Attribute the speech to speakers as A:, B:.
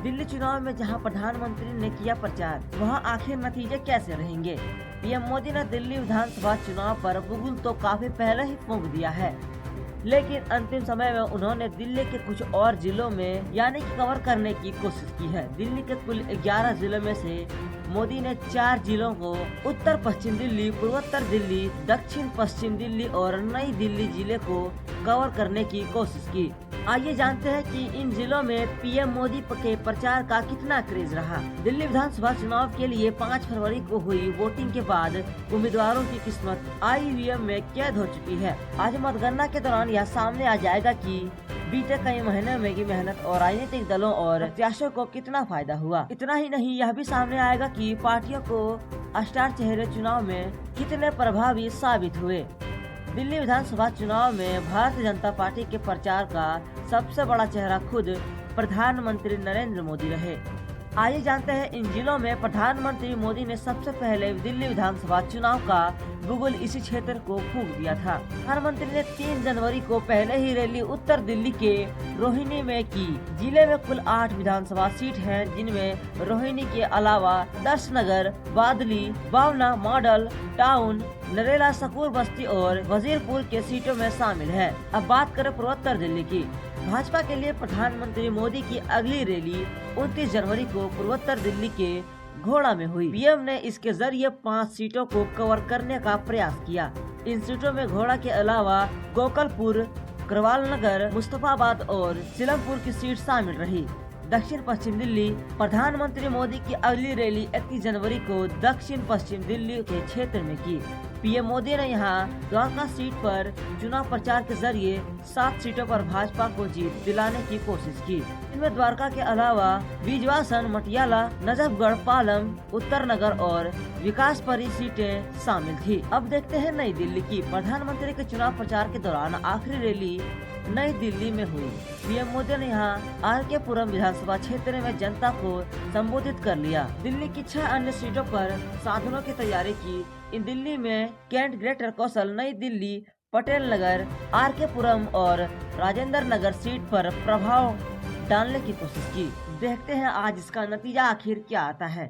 A: दिल्ली चुनाव में जहां प्रधानमंत्री ने किया प्रचार, वहां आखिर नतीजे कैसे रहेंगे? पीएम मोदी ने दिल्ली विधानसभा चुनाव पर बुगुल तो काफी पहले ही फूंक दिया है, लेकिन अंतिम समय में उन्होंने दिल्ली के कुछ और जिलों में यानी कि कवर करने की कोशिश की है। दिल्ली के कुल 11 जिलों में से मोदी ने 4 जिलों को उत्तर पश्चिम दिल्ली, पूर्वोत्तर दिल्ली, दक्षिण पश्चिम दिल्ली और नई दिल्ली जिले को कवर करने की कोशिश की। आइए जानते हैं कि इन जिलों में पीएम मोदी के प्रचार का कितना क्रेज रहा। दिल्ली विधानसभा चुनाव के लिए 5 फरवरी को हुई वोटिंग के बाद उम्मीदवारों की किस्मत ईवीएम में कैद हो चुकी है। आज मतगणना के दौरान यह सामने आ जाएगा कि बीते कई महीनों में की मेहनत और राजनीतिक दलों और प्रत्याशियों को कितना फायदा हुआ। इतना ही नहीं, यह भी सामने आएगा कि पार्टियों को स्टार चेहरे चुनाव में कितने प्रभावी साबित हुए। दिल्ली विधानसभा चुनाव में भारतीय जनता पार्टी के प्रचार का सबसे बड़ा चेहरा खुद प्रधानमंत्री नरेंद्र मोदी रहे। आइए जानते हैं इन जिलों में प्रधानमंत्री मोदी ने सबसे पहले दिल्ली विधानसभा चुनाव का बुगुल इसी क्षेत्र को फूंक दिया था। प्रधानमंत्री ने 3 जनवरी को पहले ही रैली उत्तर दिल्ली के रोहिणी में की। जिले में कुल 8 विधानसभा सीट हैं, जिनमें रोहिणी के अलावा दर्शनगर, बादली, बावना, मॉडल टाउन, नरेला, सकूर बस्ती और वजीरपुर के सीटों में शामिल है। अब बात करें पूर्वोत्तर दिल्ली की। भाजपा के लिए प्रधानमंत्री मोदी की अगली रैली 29 जनवरी को पूर्वोत्तर दिल्ली के घोड़ा में हुई। पीएम ने इसके जरिए 5 सीटों को कवर करने का प्रयास किया। इन सीटों में घोड़ा के अलावा गोकलपुर, करवाल नगर, मुस्तफाबाद और सीलमपुर की सीट शामिल रही। दक्षिण पश्चिम दिल्ली। प्रधानमंत्री मोदी की अगली रैली 31 जनवरी को दक्षिण पश्चिम दिल्ली के क्षेत्र में की। पीएम मोदी ने यहां द्वारका सीट पर चुनाव प्रचार के जरिए 7 सीटों पर भाजपा को जीत दिलाने की कोशिश की। इनमें द्वारका के अलावा बीजवासन, मटियाला, नजफगढ़, पालम, उत्तर नगर और विकासपरी सीटें शामिल थी। अब देखते हैं नई दिल्ली की। प्रधानमंत्री के चुनाव प्रचार के दौरान आखिरी रैली नई दिल्ली में हुई। पीएम मोदी ने यहाँ आर.के. पुरम विधानसभा क्षेत्र में जनता को संबोधित कर लिया। दिल्ली की 6 अन्य सीटों पर साधनों की तैयारी की। इन दिल्ली में कैंट, ग्रेटर कौशल, नई दिल्ली, पटेल नगर, आर.के. पुरम और राजेंद्र नगर सीट पर प्रभाव डालने की कोशिश की। देखते हैं आज इसका नतीजा आखिर क्या आता है।